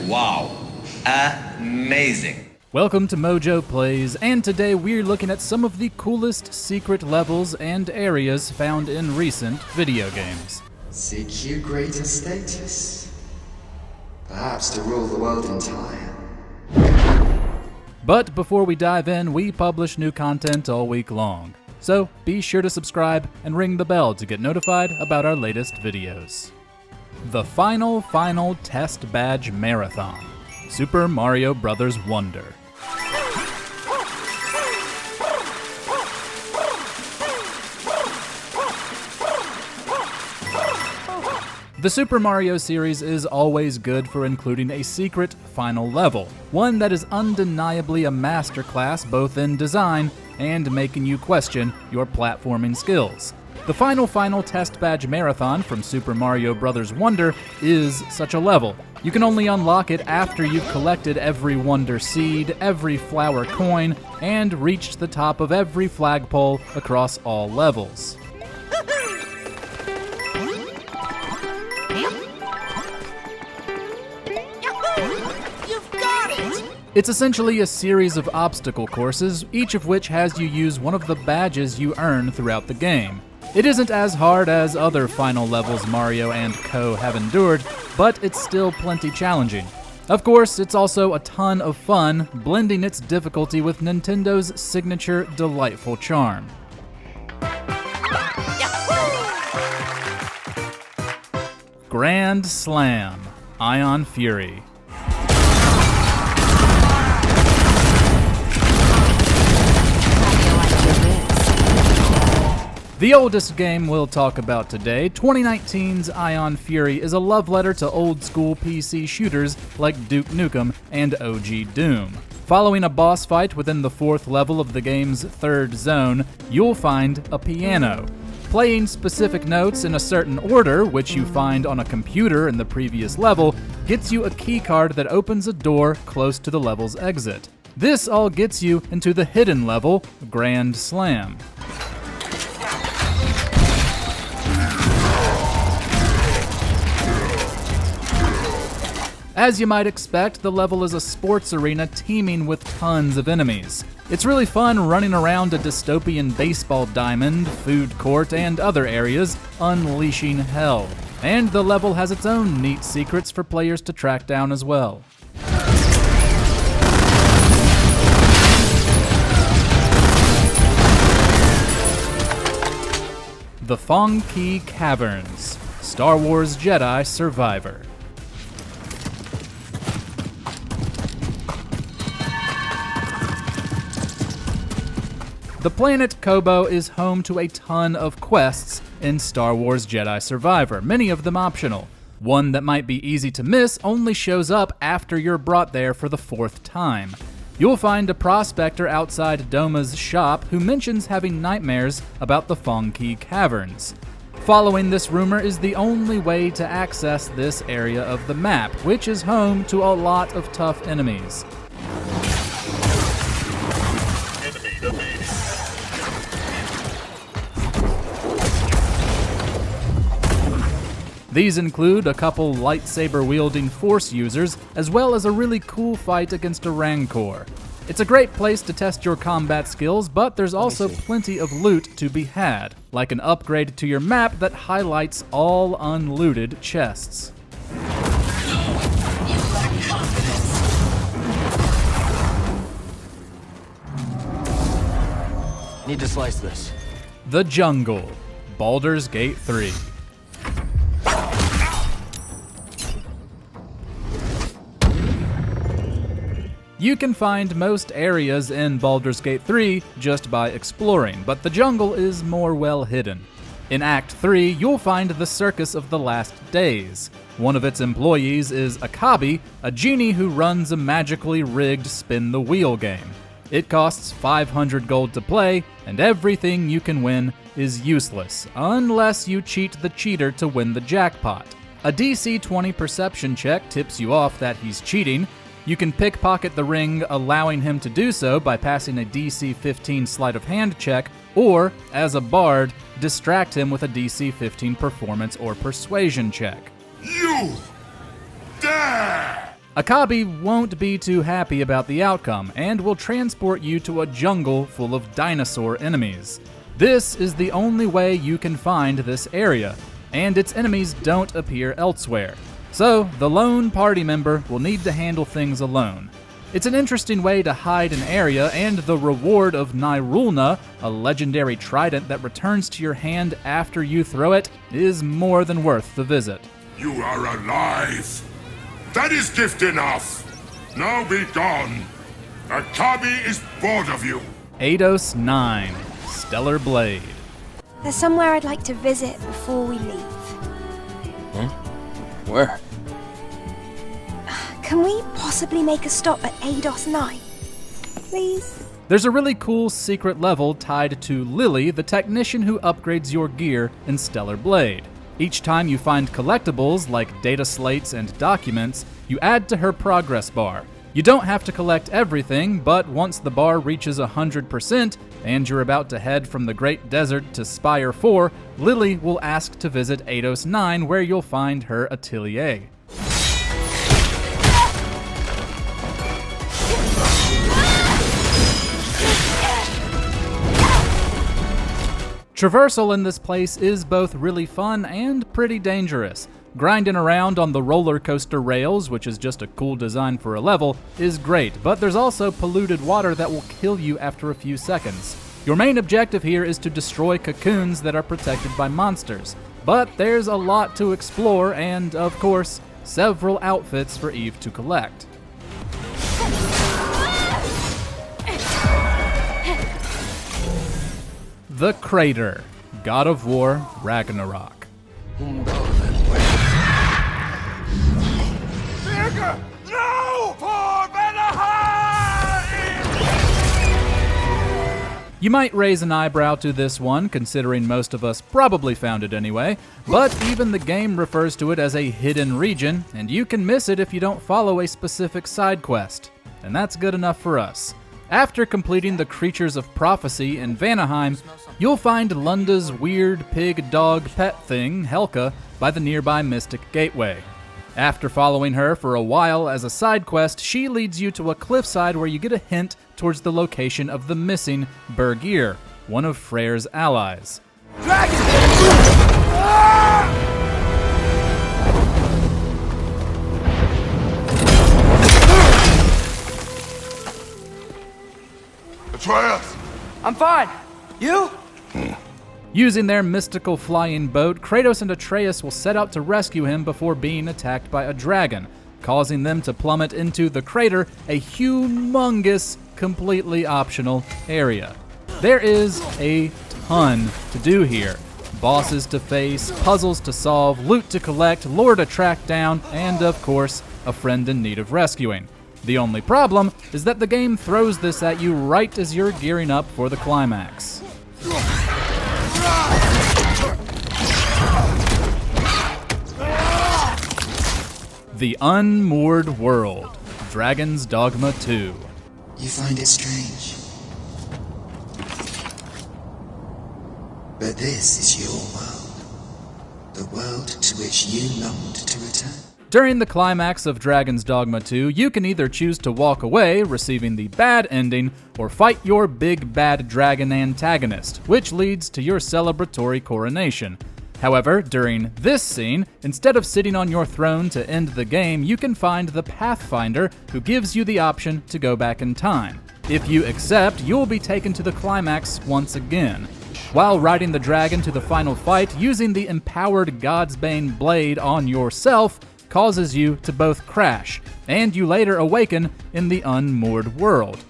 Wow, amazing. Welcome to MojoPlays, and today we're looking at some of the coolest secret levels and areas found in recent video games. Seek you greater status? Perhaps to rule the world entire. But before we dive in, we publish new content all week long. So be sure to subscribe and ring the bell to get notified about our latest videos. The final test badge marathon. Super Mario Bros. Wonder. The Super Mario series is always good for including a secret final level, one that is undeniably a masterclass both in design and making you question your platforming skills. The final test badge marathon from Super Mario Bros. Wonder is such a level. You can only unlock it after you've collected every Wonder Seed, every Flower Coin, and reached the top of every flagpole across all levels. It's essentially a series of obstacle courses, each of which has you use one of the badges you earn throughout the game. It isn't as hard as other final levels Mario and co. have endured, but it's still plenty challenging. Of course, it's also a ton of fun, blending its difficulty with Nintendo's signature delightful charm. Grand Slam, Ion Fury. The oldest game we'll talk about today, 2019's Ion Fury, is a love letter to old-school PC shooters like Duke Nukem and OG Doom. Following a boss fight within the 4th level of the game's 3rd zone, you'll find a piano. Playing specific notes in a certain order, which you find on a computer in the previous level, gets you a keycard that opens a door close to the level's exit. This all gets you into the hidden level, Grand Slam. As you might expect, the level is a sports arena teeming with tons of enemies. It's really fun running around a dystopian baseball diamond, food court, and other areas, unleashing hell. And the level has its own neat secrets for players to track down as well. The Phon'Qi Caverns, Star Wars Jedi Survivor. The planet Kobo is home to a ton of quests in Star Wars Jedi Survivor, many of them optional. One that might be easy to miss only shows up after you're brought there for the 4th time. You'll find a prospector outside Dogma's shop who mentions having nightmares about the Phon'Qi Caverns. Following this rumor is the only way to access this area of the map, which is home to a lot of tough enemies. These include a couple lightsaber-wielding Force users, as well as a really cool fight against a Rancor. It's a great place to test your combat skills, but there's also plenty of loot to be had, like an upgrade to your map that highlights all unlooted chests. Need to slice this. The Jungle, Baldur's Gate 3. You can find most areas in Baldur's Gate 3 just by exploring, but the jungle is more well hidden. In Act 3, you'll find the Circus of the Last Days. One of its employees is Akabi, a genie who runs a magically rigged spin-the-wheel game. It costs 500 gold to play, and everything you can win is useless, unless you cheat the cheater to win the jackpot. A DC 20 perception check tips you off that he's cheating. You can pickpocket the ring, allowing him to do so by passing a DC 15 sleight of hand check, or, as a bard, distract him with a DC 15 performance or persuasion check. You dare! Akabi won't be too happy about the outcome and will transport you to a jungle full of dinosaur enemies. This is the only way you can find this area, and its enemies don't appear elsewhere. So, the lone party member will need to handle things alone. It's an interesting way to hide an area, and the reward of Nirulna, a legendary trident that returns to your hand after you throw it, is more than worth the visit. You are alive! That is gift enough! Now be gone! Akabi is bored of you! Eidos 9, Stellar Blade. There's somewhere I'd like to visit before we leave. Where? Can we possibly make a stop at Eidos 9? Please? There's a really cool secret level tied to Lily, the technician who upgrades your gear in Stellar Blade. Each time you find collectibles like data slates and documents, you add to her progress bar. You don't have to collect everything, but once the bar reaches 100% and you're about to head from the Great Desert to Spire 4, Lily will ask to visit Eidos 9 where you'll find her atelier. Traversal in this place is both really fun and pretty dangerous. Grinding around on the roller coaster rails, which is just a cool design for a level, is great, but there's also polluted water that will kill you after a few seconds. Your main objective here is to destroy cocoons that are protected by monsters, but there's a lot to explore and, of course, several outfits for Eve to collect. The Crater, God of War Ragnarok. You might raise an eyebrow to this one, considering most of us probably found it anyway, but even the game refers to it as a hidden region, and you can miss it if you don't follow a specific side quest. And that's good enough for us. After completing the Creatures of Prophecy in Vanaheim, you'll find Lunda's weird pig-dog pet thing, Helka, by the nearby Mystic Gateway. After following her for a while as a side quest, she leads you to a cliffside where you get a hint towards the location of the missing Bergir, one of Freyr's allies. Atreus! I'm fine. You? Using their mystical flying boat, Kratos and Atreus will set out to rescue him before being attacked by a dragon, causing them to plummet into the crater, a humongous, completely optional area. There is a ton to do here. Bosses to face, puzzles to solve, loot to collect, lore to track down, and of course, a friend in need of rescuing. The only problem is that the game throws this at you right as you're gearing up for the climax. The Unmoored World, Dragon's Dogma 2. You find it strange. But this is your world. The world to which you longed to return. During the climax of Dragon's Dogma 2, you can either choose to walk away, receiving the bad ending, or fight your big bad dragon antagonist, which leads to your celebratory coronation. However, during this scene, instead of sitting on your throne to end the game, you can find the Pathfinder, who gives you the option to go back in time. If you accept, you'll be taken to the climax once again. While riding the dragon to the final fight, using the empowered Godsbane blade on yourself causes you to both crash, and you later awaken in the Unmoored World.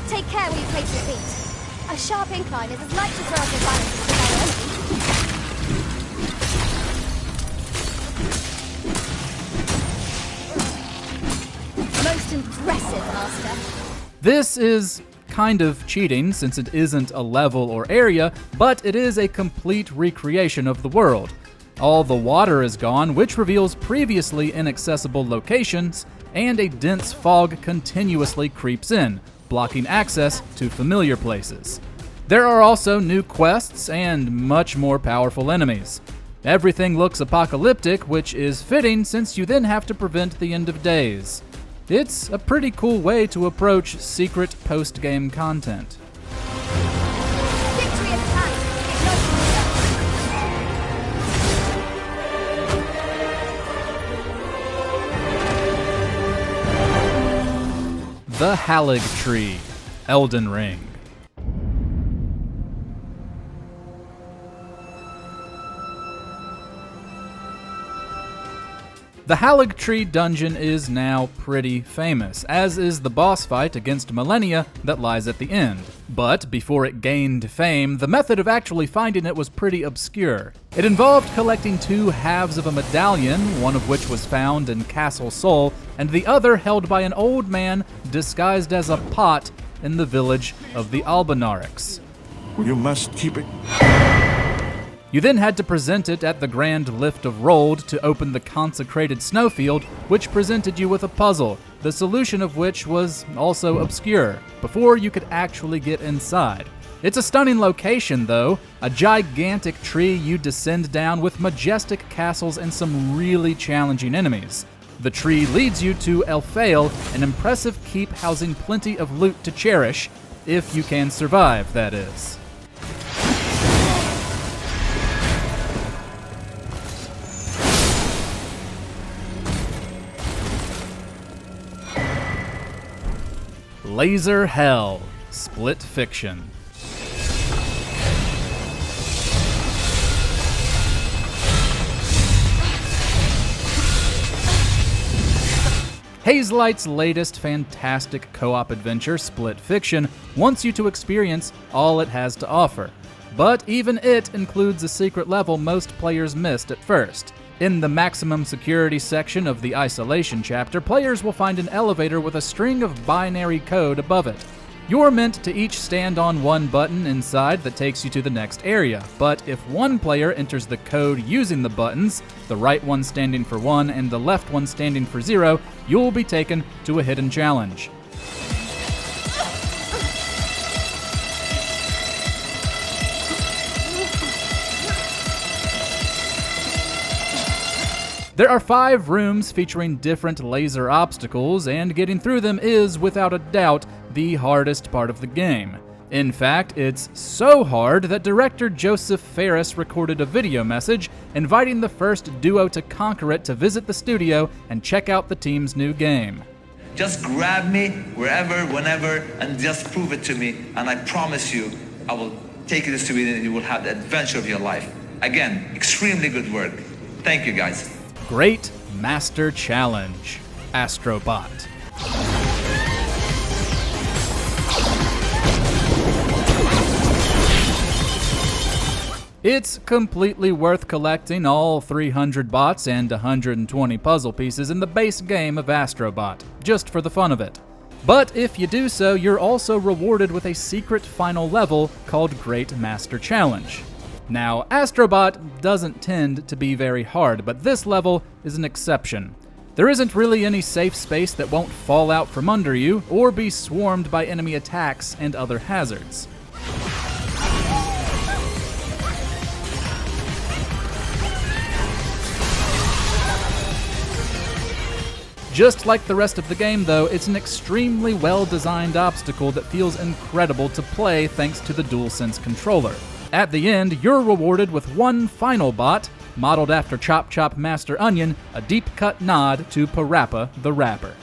Take care where you place your feet. A sharp incline is as light to throw off your balance as most impressive, Master. This is kind of cheating since it isn't a level or area, but it is a complete recreation of the world. All the water is gone, which reveals previously inaccessible locations, and a dense fog continuously creeps in, blocking access to familiar places. There are also new quests and much more powerful enemies. Everything looks apocalyptic, which is fitting since you then have to prevent the end of days. It's a pretty cool way to approach secret post-game content. Victory at hand. The Haligtree, Elden Ring. The Haligtree dungeon is now pretty famous, as is the boss fight against Millennia that lies at the end. But before it gained fame, the method of actually finding it was pretty obscure. It involved collecting two halves of a medallion, one of which was found in Castle Sol, and the other held by an old man disguised as a pot in the village of the Albinarics. You must keep it. You then had to present it at the Grand Lift of Rold to open the consecrated snowfield, which presented you with a puzzle, the solution of which was also obscure, before you could actually get inside. It's a stunning location though, a gigantic tree you descend down with majestic castles and some really challenging enemies. The tree leads you to Elphael, an impressive keep housing plenty of loot to cherish, if you can survive, that is. Laser Hell, Split Fiction. Hazelight's latest fantastic co-op adventure, Split Fiction, wants you to experience all it has to offer. But even it includes a secret level most players missed at first. In the maximum security section of the isolation chapter, players will find an elevator with a string of binary code above it. You're meant to each stand on one button inside that takes you to the next area, but if one player enters the code using the buttons, the right one standing for 1 and the left one standing for 0, you'll be taken to a hidden challenge. There are 5 rooms featuring different laser obstacles, and getting through them is, without a doubt, the hardest part of the game. In fact, it's so hard that director Joseph Ferris recorded a video message inviting the first duo to conquer it to visit the studio and check out the team's new game. Just grab me wherever, whenever, and just prove it to me, and I promise you, I will take you to Sweden and you will have the adventure of your life. Again, extremely good work. Thank you, guys. Great Master Challenge, Astrobot. It's completely worth collecting all 300 bots and 120 puzzle pieces in the base game of Astrobot, just for the fun of it. But if you do so, you're also rewarded with a secret final level called Great Master Challenge. Now, Astrobot doesn't tend to be very hard, but this level is an exception. There isn't really any safe space that won't fall out from under you or be swarmed by enemy attacks and other hazards. Just like the rest of the game though, it's an extremely well-designed obstacle that feels incredible to play thanks to the DualSense controller. At the end, you're rewarded with one final bot, modeled after Chop Chop Master Onion, a deep-cut nod to Parappa the Rapper.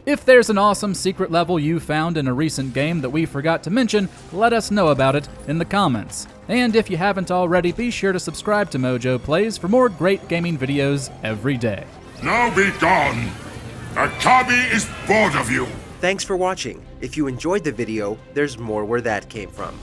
If there's an awesome secret level you found in a recent game that we forgot to mention, let us know about it in the comments. And if you haven't already, be sure to subscribe to MojoPlays for more great gaming videos every day. Now be gone! Akabi is bored of you! Thanks for watching. If you enjoyed the video, there's more where that came from.